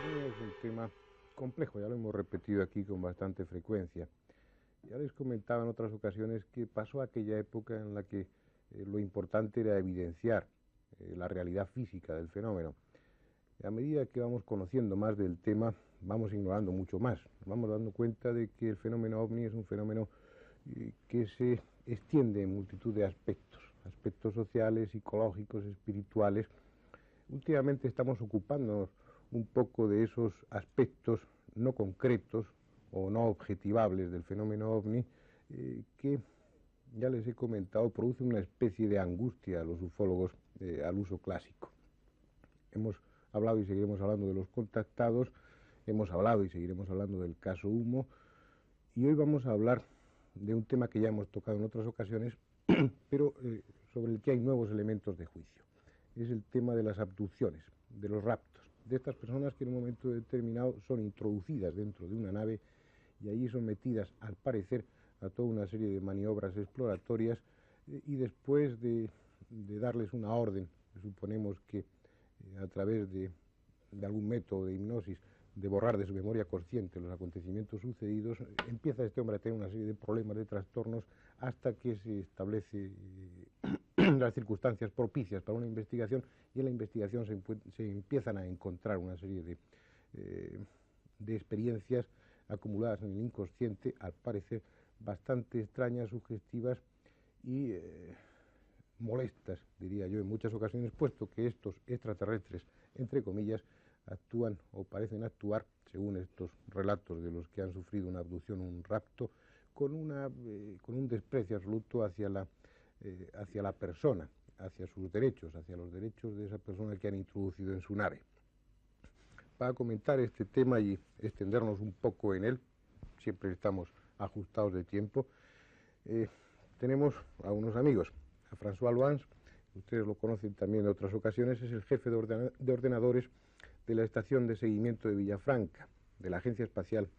OVNI es un tema complejo, ya lo hemos repetido aquí con bastante frecuencia. Ya les comentaba en otras ocasiones que pasó aquella época en la que lo importante era evidenciar la realidad física del fenómeno. A medida que vamos conociendo más del tema, vamos ignorando mucho más. Nos vamos dando cuenta de que el fenómeno OVNI es un fenómeno que se extiende en multitud de aspectos, aspectos sociales, psicológicos, espirituales. Últimamente estamos ocupándonos un poco de esos aspectos no concretos o no objetivables del fenómeno OVNI que, ya les he comentado, produce una especie de angustia a los ufólogos al uso clásico. Hemos hablado y seguiremos hablando de los contactados, hemos hablado y seguiremos hablando del caso Humo, y hoy vamos a hablar de un tema que ya hemos tocado en otras ocasiones, pero sobre el que hay nuevos elementos de juicio. Es el tema de las abducciones, de los raptos, de estas personas que en un momento determinado son introducidas dentro de una nave y allí sometidas, al parecer, a toda una serie de maniobras exploratorias y después de darles una orden, suponemos que a través de algún método de hipnosis, de borrar de su memoria consciente los acontecimientos sucedidos, empieza este hombre a tener una serie de problemas, de trastornos, hasta que se establece las circunstancias propicias para una investigación, y en la investigación se empiezan a encontrar una serie de experiencias acumuladas en el inconsciente, al parecer bastante extrañas, sugestivas y molestas, diría yo, en muchas ocasiones, puesto que estos extraterrestres, entre comillas, actúan o parecen actuar, según estos relatos de los que han sufrido una abducción, un rapto, con un desprecio absoluto hacia la persona, hacia sus derechos, hacia los derechos de esa persona que han introducido en su nave. Para comentar este tema y extendernos un poco en él, siempre estamos ajustados de tiempo, tenemos a unos amigos, a François Loans, ustedes lo conocen también de otras ocasiones, es el jefe de ordenadores de la estación de seguimiento de Villafranca, de la Agencia Espacial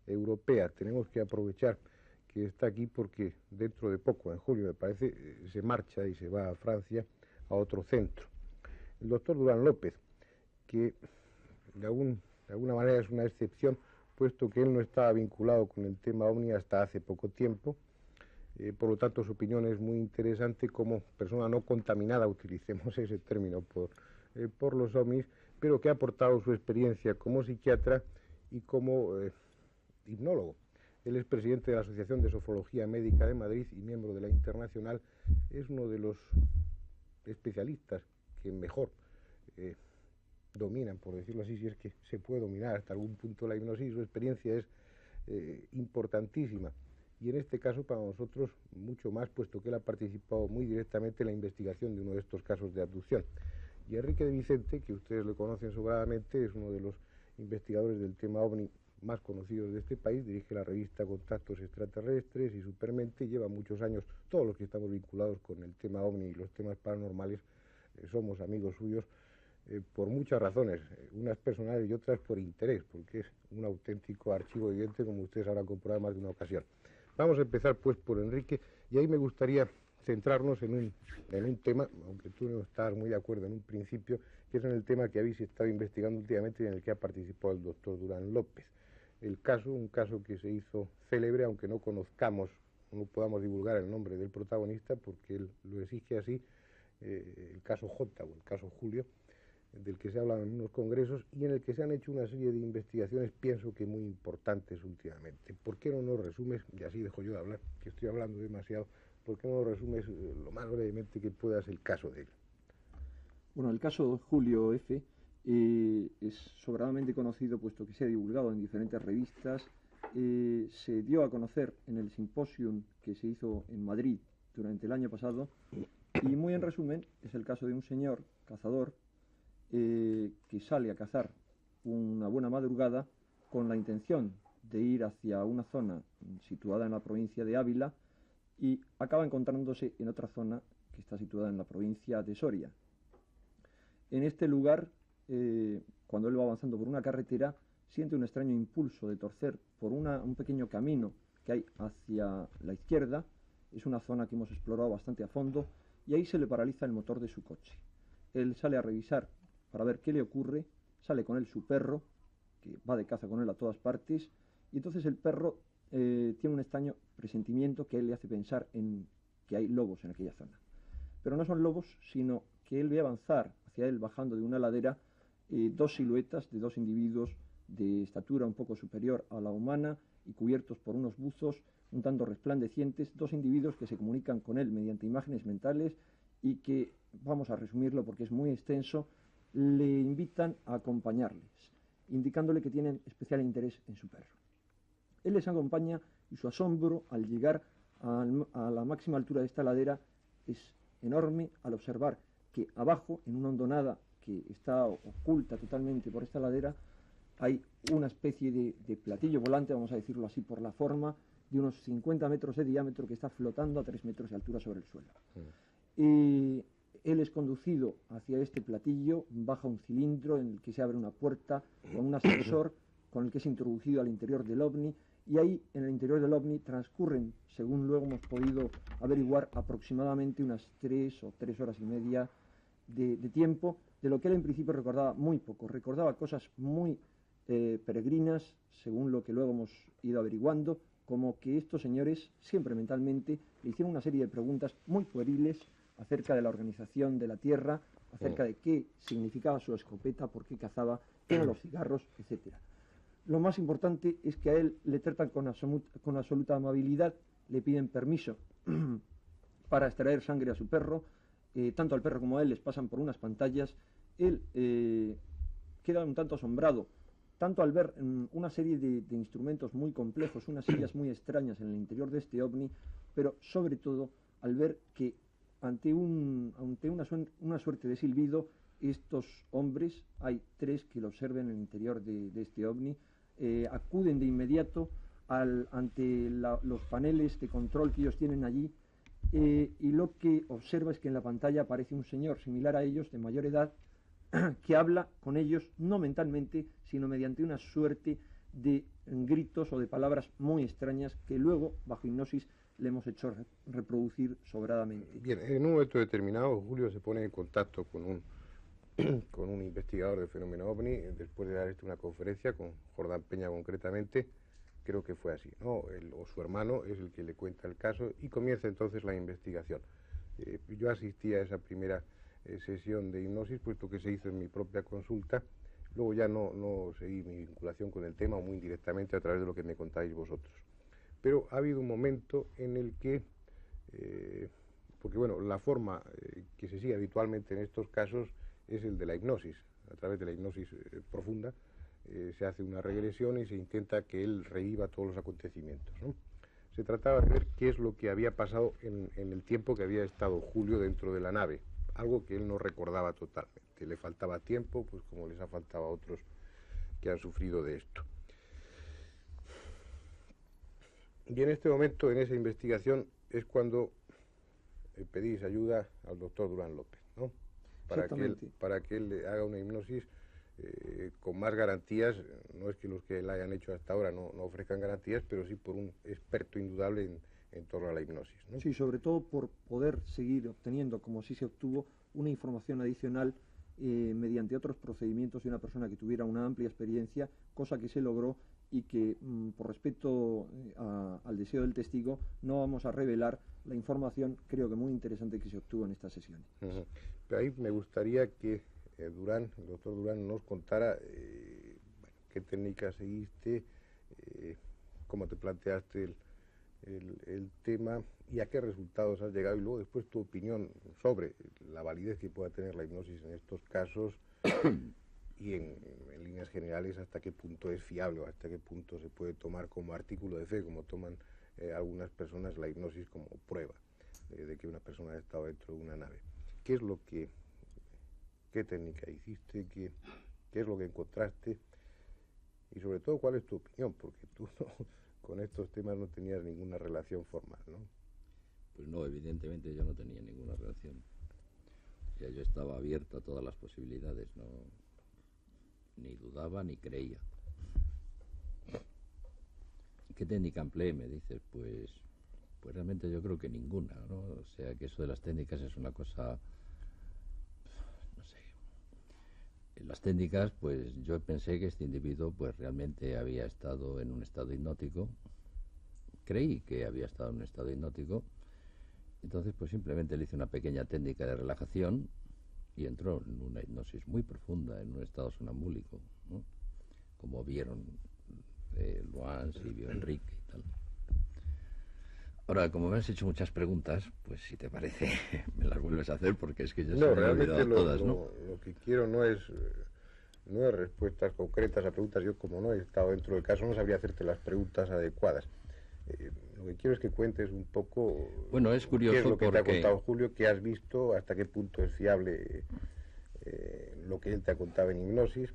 Europea. Tenemos que aprovechar que está aquí porque dentro de poco, en julio me parece, se marcha y se va a Francia, a otro centro. El doctor Durán López, que de alguna manera es una excepción, puesto que él no estaba vinculado con el tema OVNI hasta hace poco tiempo. Por lo tanto, su opinión es muy interesante como persona no contaminada, utilicemos ese término, por los OVNIs, pero que ha aportado su experiencia como psiquiatra y como hipnólogo. Él es presidente de la Asociación de Sofología Médica de Madrid y miembro de la Internacional. Es uno de los especialistas que mejor dominan, por decirlo así, si es que se puede dominar hasta algún punto la hipnosis. Su experiencia es importantísima. Y en este caso para nosotros mucho más, puesto que él ha participado muy directamente en la investigación de uno de estos casos de abducción. Y Enrique de Vicente, que ustedes le conocen sobradamente, es uno de los investigadores del tema OVNI más conocidos de este país, dirige la revista Contactos Extraterrestres y Supermente, lleva muchos años, todos los que estamos vinculados con el tema OVNI y los temas paranormales, somos amigos suyos, por muchas razones, unas personales y otras por interés, porque es un auténtico archivo viviente, como ustedes habrán comprobado más de una ocasión. Vamos a empezar pues por Enrique, y ahí me gustaría centrarnos en un tema, aunque tú no estás muy de acuerdo en un principio, que es en el tema que habéis estado investigando últimamente y en el que ha participado el doctor Durán López. Un caso que se hizo célebre, aunque no conozcamos, no podamos divulgar el nombre del protagonista, porque él lo exige así, el caso J o el caso Julio, del que se habla en unos congresos y en el que se han hecho una serie de investigaciones, pienso que muy importantes últimamente. ¿Por qué no nos resumes, y así dejo yo de hablar, que estoy hablando demasiado, por qué no nos resumes lo más brevemente que puedas el caso de él? Bueno, el caso Julio F. Es sobradamente conocido, puesto que se ha divulgado en diferentes revistas. Se dio a conocer en el simposium que se hizo en Madrid durante el año pasado, y muy en resumen es el caso de un señor cazador que sale a cazar una buena madrugada con la intención de ir hacia una zona situada en la provincia de Ávila, y acaba encontrándose en otra zona que está situada en la provincia de Soria. En este lugar, cuando él va avanzando por una carretera, siente un extraño impulso de torcer por un pequeño camino que hay hacia la izquierda. Es una zona que hemos explorado bastante a fondo, y ahí se le paraliza el motor de su coche. Él sale a revisar para ver qué le ocurre, sale con él su perro, que va de caza con él a todas partes, y entonces el perro tiene un extraño presentimiento que a él le hace pensar en que hay lobos en aquella zona. Pero no son lobos, sino que él ve avanzar hacia él, bajando de una ladera, dos siluetas de dos individuos de estatura un poco superior a la humana y cubiertos por unos buzos un tanto resplandecientes, dos individuos que se comunican con él mediante imágenes mentales y que, vamos a resumirlo porque es muy extenso, le invitan a acompañarles, indicándole que tienen especial interés en su perro. Él les acompaña y su asombro al llegar a la máxima altura de esta ladera es enorme al observar que abajo, en una hondonada que está oculta totalmente por esta ladera, hay una especie de platillo volante, vamos a decirlo así por la forma, de unos 50 metros de diámetro que está flotando a 3 metros de altura sobre el suelo. Y él es conducido hacia este platillo, baja un cilindro en el que se abre una puerta con un ascensor con el que es introducido al interior del ovni, y ahí en el interior del ovni transcurren, según luego hemos podido averiguar, aproximadamente unas 3 o 3 horas y media de tiempo, de lo que él en principio recordaba muy poco, recordaba cosas muy peregrinas, según lo que luego hemos ido averiguando, como que estos señores, siempre mentalmente, le hicieron una serie de preguntas muy pueriles acerca de la organización de la Tierra, acerca de qué significaba su escopeta, por qué cazaba, qué eran los cigarros, etc. Lo más importante es que a él le tratan con absoluta amabilidad, le piden permiso para extraer sangre a su perro, tanto al perro como a él les pasan por unas pantallas. Él queda un tanto asombrado, tanto al ver una serie de instrumentos muy complejos, unas sillas muy extrañas en el interior de este ovni, pero sobre todo al ver que ante una suerte de silbido, estos hombres, hay 3 que lo observen en el interior de este ovni, acuden de inmediato ante los paneles de control que ellos tienen allí, y lo que observa es que en la pantalla aparece un señor similar a ellos, de mayor edad, que habla con ellos no mentalmente, sino mediante una suerte de gritos o de palabras muy extrañas que luego, bajo hipnosis, le hemos hecho reproducir sobradamente. Bien, en un momento determinado, Julio se pone en contacto con un investigador del fenómeno OVNI, después de dar una conferencia con Jordán Peña concretamente, creo que fue así, ¿no? Él, o su hermano es el que le cuenta el caso y comienza entonces la investigación. Yo asistí a esa primera sesión de hipnosis, puesto que se hizo en mi propia consulta. Luego ya no seguí mi vinculación con el tema, o muy indirectamente a través de lo que me contáis vosotros. Pero ha habido un momento en el que, porque bueno, la forma que se sigue habitualmente en estos casos es el de la hipnosis. A través de la hipnosis profunda se hace una regresión y se intenta que él reviva todos los acontecimientos, ¿no? Se trataba de ver qué es lo que había pasado en el tiempo que había estado Julio dentro de la nave, algo que él no recordaba totalmente. Le faltaba tiempo, pues como les ha faltado a otros que han sufrido de esto. Y en este momento, en esa investigación, es cuando pedís ayuda al doctor Durán López, ¿no? Para que él le haga una hipnosis con más garantías. No es que los que la hayan hecho hasta ahora no ofrezcan garantías, pero sí por un experto indudable en torno a la hipnosis, ¿no? Sí, sobre todo por poder seguir obteniendo, como sí se obtuvo, una información adicional mediante otros procedimientos de una persona que tuviera una amplia experiencia, cosa que se logró y que, por respeto al deseo del testigo, no vamos a revelar la información, creo que muy interesante, que se obtuvo en esta sesión. Pero ahí me gustaría que el doctor Durán, nos contara qué técnica seguiste, cómo te planteaste el tema y a qué resultados has llegado, y luego después tu opinión sobre la validez que pueda tener la hipnosis en estos casos y en líneas generales hasta qué punto es fiable o hasta qué punto se puede tomar como artículo de fe, como toman algunas personas la hipnosis como prueba de que una persona ha estado dentro de una nave. ¿Qué técnica hiciste? ¿Qué es lo que encontraste? Y sobre todo, ¿cuál es tu opinión? Porque tú con estos temas no tenías ninguna relación formal, ¿no? Pues no, evidentemente yo no tenía ninguna relación. O sea, yo estaba abierto a todas las posibilidades, no, ni dudaba ni creía. ¿Qué técnica empleé? Me dices, pues realmente yo creo que ninguna, ¿no? O sea, que eso de las técnicas es una cosa, no sé. las técnicas, pues yo pensé que este individuo pues realmente había estado en un estado hipnótico, creí que había estado en un estado hipnótico, entonces pues simplemente le hice una pequeña técnica de relajación y entró en una hipnosis muy profunda, en un estado sonambúlico, ¿no? Como vieron Luans y vio Enrique y tal. Ahora, como me has hecho muchas preguntas, pues si te parece, me las vuelves a hacer porque es que ya se me han olvidado todas, ¿no? Lo que quiero no es respuestas concretas a preguntas. Yo, como no he estado dentro del caso, no sabría hacerte las preguntas adecuadas. Lo que quiero es que cuentes un poco, bueno, es curioso, qué es lo que porque te ha contado Julio, qué has visto, hasta qué punto es fiable lo que él te ha contado en hipnosis.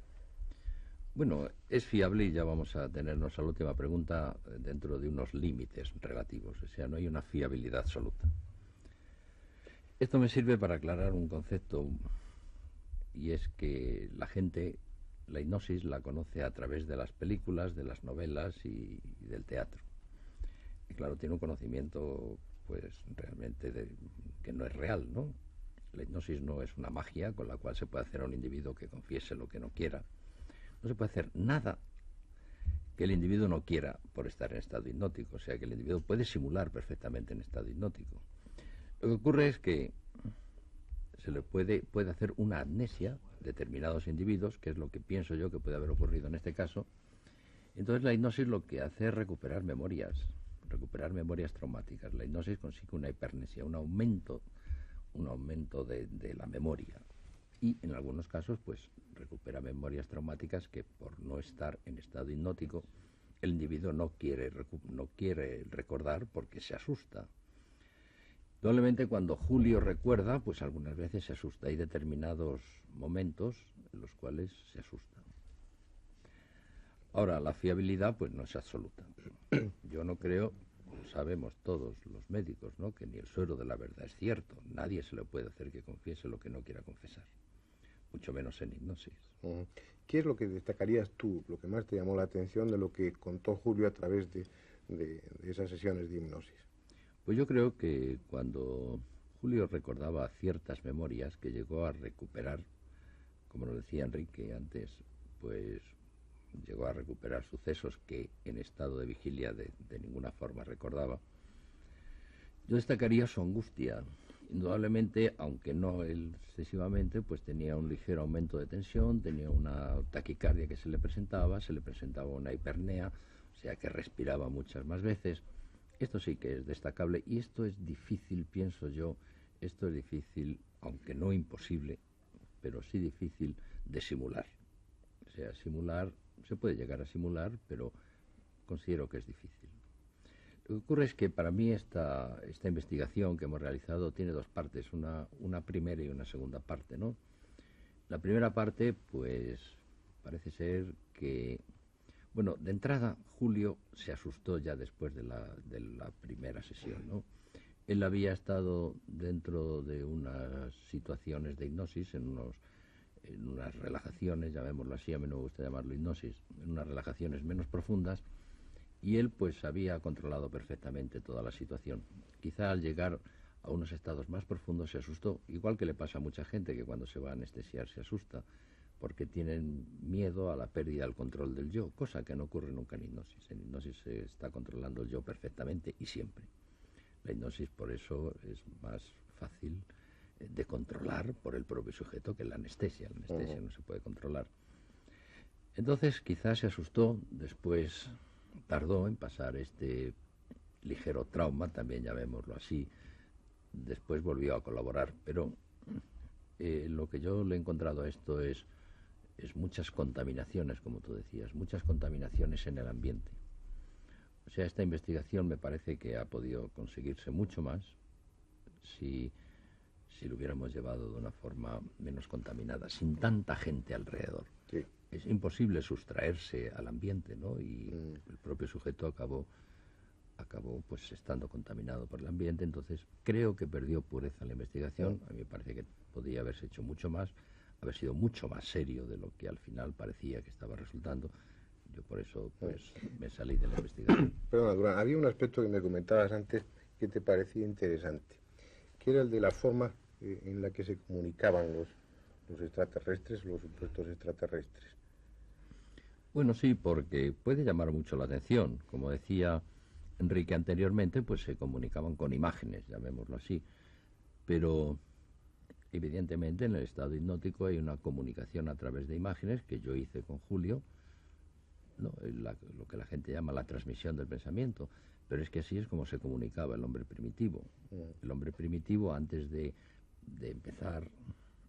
bueno, es fiable y ya vamos a tenernos a la última pregunta dentro de unos límites relativos, o sea, no hay una fiabilidad absoluta. Esto me sirve para aclarar un concepto, y es que la gente, la hipnosis la conoce a través de las películas, de las novelas y del teatro. Y claro, tiene un conocimiento pues realmente que no es real, ¿no? La hipnosis no es una magia con la cual se puede hacer a un individuo que confiese lo que no quiera. No se puede hacer nada que el individuo no quiera por estar en estado hipnótico. O sea, que el individuo puede simular perfectamente en estado hipnótico. Lo que ocurre es que se le puede hacer una amnesia a determinados individuos, que es lo que pienso yo que puede haber ocurrido en este caso. Entonces la hipnosis lo que hace es recuperar memorias traumáticas. La hipnosis consigue una hipernesia, un aumento de la memoria. Y en algunos casos pues recupera memorias traumáticas que por no estar en estado hipnótico el individuo no quiere recordar porque se asusta. Probablemente cuando Julio recuerda, pues algunas veces se asusta. Hay determinados momentos en los cuales se asusta. Ahora, la fiabilidad pues no es absoluta. Yo no creo, lo sabemos todos los médicos, ¿no?, que ni el suero de la verdad es cierto. Nadie se le puede hacer que confiese lo que no quiera confesar, mucho menos en hipnosis. ¿Qué es lo que destacarías tú, lo que más te llamó la atención de lo que contó Julio a través de esas sesiones de hipnosis? Pues yo creo que cuando Julio recordaba ciertas memorias que llegó a recuperar, como lo decía Enrique antes, pues llegó a recuperar sucesos que en estado de vigilia de ninguna forma recordaba. Yo destacaría su angustia. Indudablemente, aunque no excesivamente, pues tenía un ligero aumento de tensión, tenía una taquicardia que se le presentaba una hipernea, o sea que respiraba muchas más veces. Esto sí que es destacable y esto es difícil, pienso yo, esto es difícil, aunque no imposible, pero sí difícil de simular. O sea, simular, se puede llegar a simular, pero considero que es difícil. Lo que ocurre es que para mí esta investigación que hemos realizado tiene dos partes, una primera y una segunda parte, ¿no? La primera parte, pues, parece ser que, bueno, de entrada, Julio se asustó ya después de la primera sesión, ¿no? Él había estado dentro de unas situaciones de hipnosis, en unas relajaciones, llamémoslo así, a mí no me gusta llamarlo hipnosis, en unas relajaciones menos profundas, y él pues había controlado perfectamente toda la situación. Quizá al llegar a unos estados más profundos se asustó, igual que le pasa a mucha gente que cuando se va a anestesiar se asusta, porque tienen miedo a la pérdida del control del yo, cosa que no ocurre nunca en hipnosis. En hipnosis se está controlando el yo perfectamente y siempre. La hipnosis por eso es más fácil de controlar por el propio sujeto que la anestesia. La anestesia no se puede controlar. Entonces quizás se asustó, después tardó en pasar este ligero trauma, también llamémoslo así, después volvió a colaborar, pero lo que yo le he encontrado a esto es muchas contaminaciones, como tú decías, muchas contaminaciones en el ambiente. O sea, esta investigación me parece que ha podido conseguirse mucho más si lo hubiéramos llevado de una forma menos contaminada, sin tanta gente alrededor. Sí. Es imposible sustraerse al ambiente, ¿no? Y el propio sujeto acabó pues estando contaminado por el ambiente. Entonces creo que perdió pureza la investigación. A mí me parece que podría haberse hecho mucho más, haber sido mucho más serio de lo que al final parecía que estaba resultando. Yo por eso pues me salí de la investigación. Perdona, Durán, había un aspecto que me comentabas antes que te parecía interesante, que era el de la forma en la que se comunicaban los extraterrestres o los supuestos extraterrestres. Bueno, sí, porque puede llamar mucho la atención. Como decía Enrique anteriormente, pues se comunicaban con imágenes, llamémoslo así. Pero evidentemente en el estado hipnótico hay una comunicación a través de imágenes que yo hice con Julio, ¿no? Lo que la gente llama la transmisión del pensamiento. Pero es que así es como se comunicaba el hombre primitivo. El hombre primitivo, antes de empezar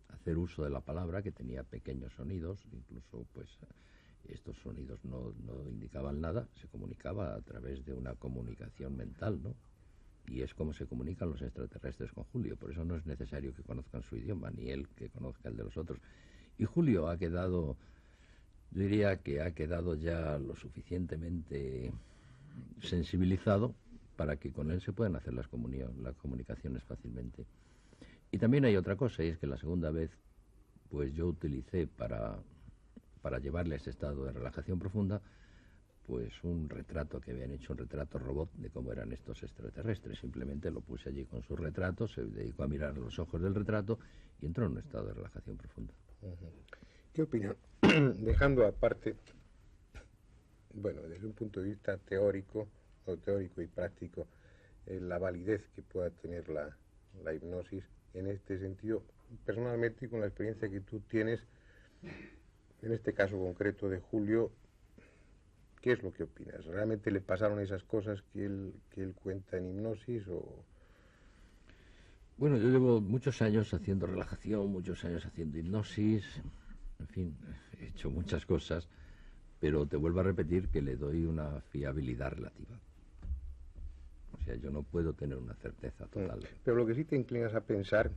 a hacer uso de la palabra, que tenía pequeños sonidos, incluso pues estos sonidos no indicaban nada, se comunicaba a través de una comunicación mental, ¿no? Y es como se comunican los extraterrestres con Julio. Por eso no es necesario que conozcan su idioma, ni él que conozca el de los otros. Y Julio ha quedado, yo diría que ha quedado ya lo suficientemente sensibilizado para que con él se puedan hacer las comunicaciones fácilmente. Y también hay otra cosa, y es que la segunda vez pues yo utilicé para llevarle a ese estado de relajación profunda pues un retrato que habían hecho, un retrato robot de cómo eran estos extraterrestres. Simplemente lo puse allí con su retrato, se dedicó a mirar los ojos del retrato y entró en un estado de relajación profunda. ¿Qué opinión? Dejando aparte, bueno, desde un punto de vista teórico y práctico, la validez que pueda tener la hipnosis en este sentido, personalmente y con la experiencia que tú tienes, en este caso concreto de Julio, ¿qué es lo que opinas? ¿Realmente le pasaron esas cosas que él cuenta en hipnosis o...? Bueno, yo llevo muchos años haciendo relajación, muchos años haciendo hipnosis, en fin, he hecho muchas cosas, pero te vuelvo a repetir que le doy una fiabilidad relativa. O sea, yo no puedo tener una certeza total. Pero lo que sí te inclinas a pensar,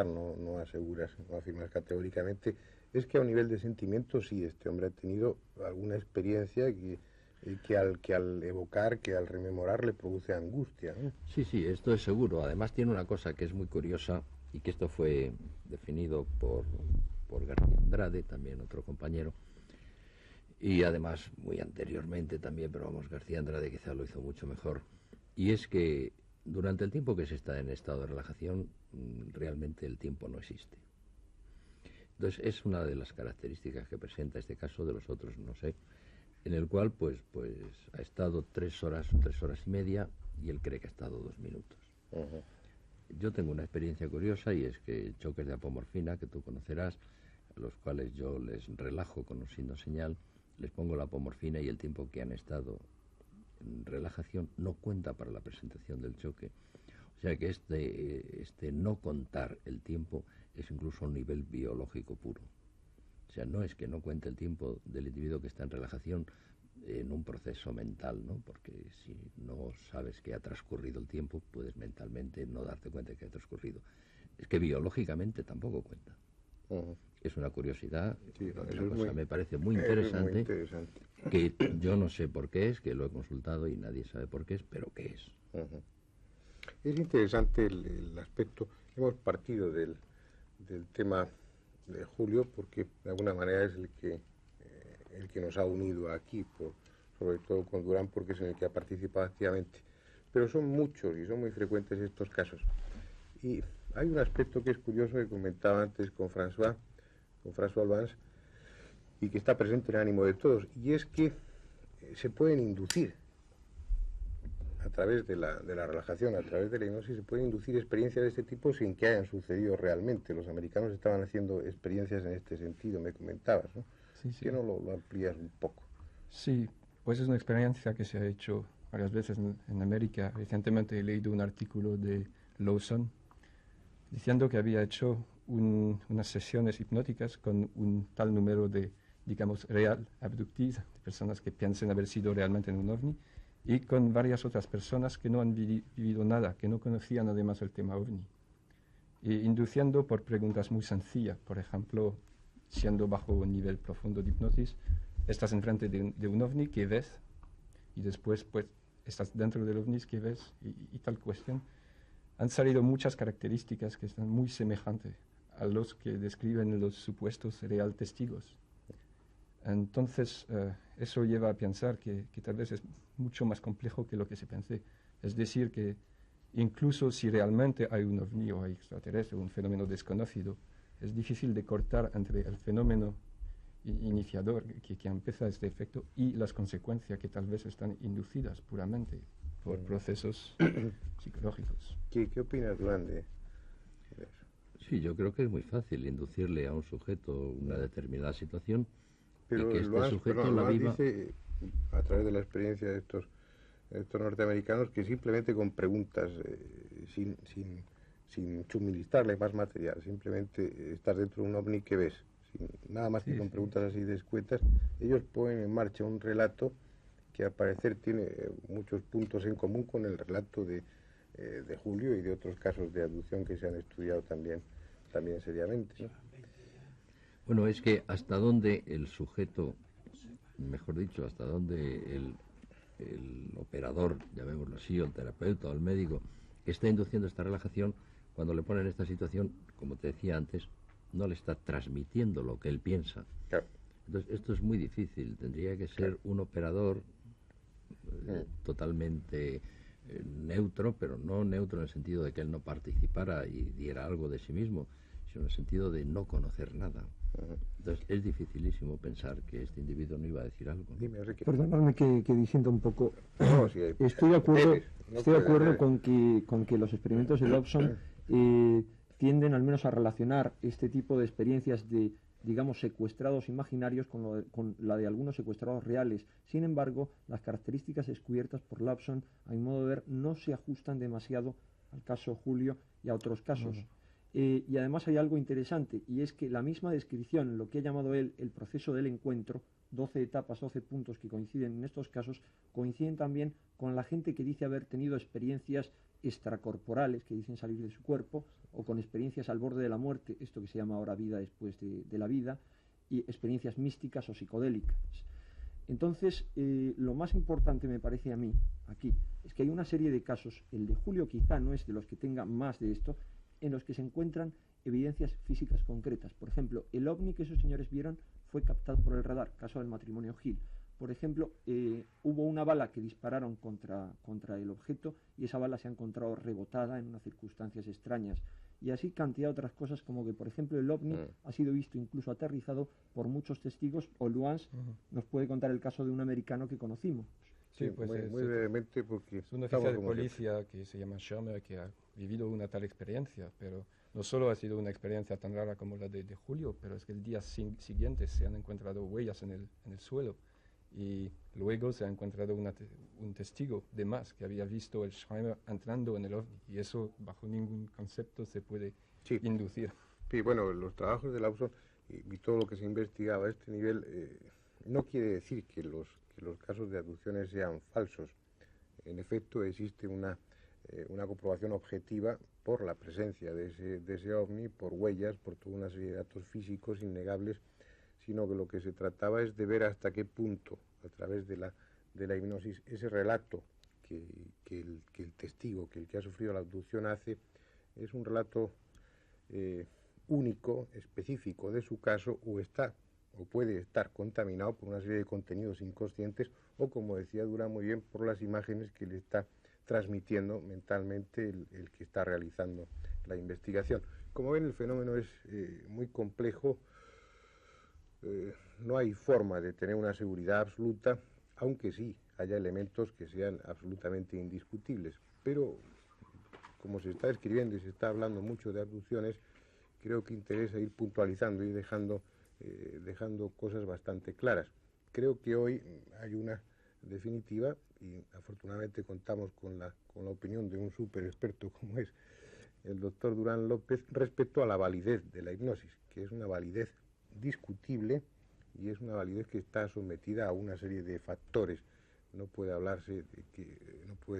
no aseguras, no afirmas categóricamente, es que a un nivel de sentimiento sí, este hombre ha tenido alguna experiencia que al evocar, que al rememorar le produce angustia, ¿no? Sí, esto es seguro. Además tiene una cosa que es muy curiosa y que esto fue definido por García Andrade, también otro compañero, y además muy anteriormente también, pero vamos, García Andrade quizá lo hizo mucho mejor. Y es que durante el tiempo que se está en estado de relajación, realmente el tiempo no existe. Entonces es una de las características que presenta este caso, de los otros no sé, en el cual pues ha estado 3 horas y media y él cree que ha estado 2 minutos. Uh-huh. Yo tengo una experiencia curiosa y es que choques de apomorfina, que tú conocerás, a los cuales yo les relajo con un signo señal, les pongo la apomorfina y el tiempo que han estado en relajación no cuenta para la presentación del choque. O sea que este no contar el tiempo es incluso un nivel biológico puro. O sea, no es que no cuente el tiempo del individuo que está en relajación en un proceso mental, ¿no? Porque si no sabes que ha transcurrido el tiempo, puedes mentalmente no darte cuenta de que ha transcurrido. Es que biológicamente tampoco cuenta. Uh-huh. Es una curiosidad, sí, una cosa me parece muy interesante, que yo no sé por qué es, que lo he consultado y nadie sabe por qué es, pero qué es. Uh-huh. Es interesante el aspecto. Hemos partido del tema de Julio porque de alguna manera es el que nos ha unido aquí, sobre todo con Durán, porque es en el que ha participado activamente. Pero son muchos y son muy frecuentes estos casos. Y hay un aspecto que es curioso que comentaba antes con François Albans, y que está presente en el ánimo de todos, y es que se pueden inducir a través de la relajación, a través de la hipnosis, se pueden inducir experiencias de este tipo sin que hayan sucedido realmente. Los americanos estaban haciendo experiencias en este sentido, me comentabas, ¿no? Sí. ¿Qué no lo amplías un poco? Sí, pues es una experiencia que se ha hecho varias veces en América. Recientemente he leído un artículo de Lawson diciendo que había hecho unas sesiones hipnóticas con un tal número de, digamos, real abductees, de personas que piensan haber sido realmente en un ovni, y con varias otras personas que no han vivido nada, que no conocían además el tema ovni, induciendo por preguntas muy sencillas. Por ejemplo, siendo bajo un nivel profundo de hipnosis, estás enfrente de un ovni, ¿qué ves? Y después, pues, estás dentro del ovni, ¿qué ves? Y tal cuestión. Han salido muchas características que están muy semejantes a los que describen los supuestos real testigos. Entonces, eso lleva a pensar que tal vez es mucho más complejo que lo que se pensé. Es decir, que incluso si realmente hay un ovni o hay extraterrestre, un fenómeno desconocido, es difícil de cortar entre el fenómeno iniciador que empieza este efecto y las consecuencias que tal vez están inducidas puramente por procesos psicológicos. ¿Qué opinas, Durán, de eso? Sí, yo creo que es muy fácil inducirle a un sujeto una determinada situación Pero y que este sujeto la viva. Dice, a través de la experiencia de estos norteamericanos, que simplemente con preguntas, sin suministrarle más material, simplemente estar dentro de un ovni que ves, nada más que con preguntas así de escuetas, ellos ponen en marcha un relato que al parecer tiene muchos puntos en común con el relato de Julio y de otros casos de abducción que se han estudiado también seriamente, ¿no? Bueno, es que hasta dónde el sujeto, mejor dicho, hasta dónde el operador, llamémoslo así, o el terapeuta o el médico, que está induciendo esta relajación, cuando le ponen esta situación, como te decía antes, no le está transmitiendo lo que él piensa. Claro. Entonces, esto es muy difícil. Tendría que ser un operador totalmente neutro, pero no neutro en el sentido de que él no participara y diera algo de sí mismo, sino en el sentido de no conocer nada. Entonces, es dificilísimo pensar que este individuo no iba a decir algo, ¿no? Dime, Enrique. Perdonadme que disienta un poco. No, sí, Estoy de acuerdo con que los experimentos de Lobson tienden al menos a relacionar este tipo de experiencias de, digamos, secuestrados imaginarios con la de algunos secuestrados reales. Sin embargo, las características descubiertas por Lobson, a mi modo de ver, no se ajustan demasiado al caso Julio y a otros casos. Y además hay algo interesante, y es que la misma descripción, lo que ha llamado él el proceso del encuentro, 12 etapas, 12 puntos que coinciden en estos casos, coinciden también con la gente que dice haber tenido experiencias extracorporales, que dicen salir de su cuerpo, o con experiencias al borde de la muerte, esto que se llama ahora vida después de la vida, y experiencias místicas o psicodélicas. Entonces, lo más importante me parece a mí, aquí, es que hay una serie de casos, el de Julio quizá no es de los que tenga más de esto, en los que se encuentran evidencias físicas concretas. Por ejemplo, el ovni que esos señores vieron fue captado por el radar, caso del matrimonio Hill. Por ejemplo, hubo una bala que dispararon contra el objeto y esa bala se ha encontrado rebotada en unas circunstancias extrañas. Y así cantidad de otras cosas, como que, por ejemplo, el ovni ha sido visto incluso aterrizado por muchos testigos, o Luans nos puede contar el caso de un americano que conocimos. Sí, pues muy brevemente, porque es un oficial de policía que se llama Shermer, que ha vivido una tal experiencia, pero no solo ha sido una experiencia tan rara como la de Julio, pero es que el día siguiente se han encontrado huellas en el suelo y luego se ha encontrado un testigo de más que había visto el Schreiber entrando en el ovni, y eso bajo ningún concepto se puede inducir. Sí, bueno, los trabajos de Lawson y todo lo que se investigaba a este nivel no quiere decir que los casos de abducciones sean falsos. En efecto, existe una comprobación objetiva por la presencia de ese ovni, por huellas, por toda una serie de datos físicos innegables, sino que lo que se trataba es de ver hasta qué punto, a través de la hipnosis, ese relato que el testigo, que el que ha sufrido la abducción hace, es un relato único, específico de su caso, o puede estar contaminado por una serie de contenidos inconscientes, o, como decía Durán muy bien, por las imágenes que le está transmitiendo mentalmente el que está realizando la investigación. Como ven, el fenómeno es muy complejo. No hay forma de tener una seguridad absoluta, aunque sí haya elementos que sean absolutamente indiscutibles. Pero, como se está escribiendo y se está hablando mucho de abducciones, creo que interesa ir puntualizando y dejando cosas bastante claras. Creo que hoy hay una definitiva, y afortunadamente contamos con la opinión de un súper experto como es el doctor Durán López, respecto a la validez de la hipnosis, que es una validez discutible y es una validez que está sometida a una serie de factores. No puede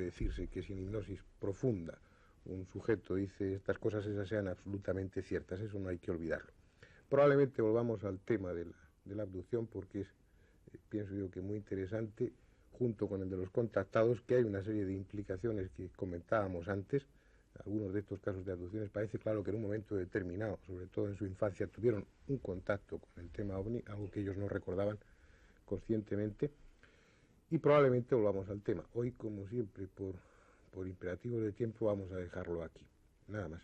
decirse que sin hipnosis profunda un sujeto dice estas cosas, esas sean absolutamente ciertas. Eso no hay que olvidarlo. Probablemente volvamos al tema de la abducción, porque es, pienso yo, que muy interesante, junto con el de los contactados, que hay una serie de implicaciones que comentábamos antes. Algunos de estos casos de abducciones parece claro que en un momento determinado, sobre todo en su infancia, tuvieron un contacto con el tema ovni, algo que ellos no recordaban conscientemente, y probablemente volvamos al tema. Hoy, como siempre, por imperativos de tiempo, vamos a dejarlo aquí. Nada más.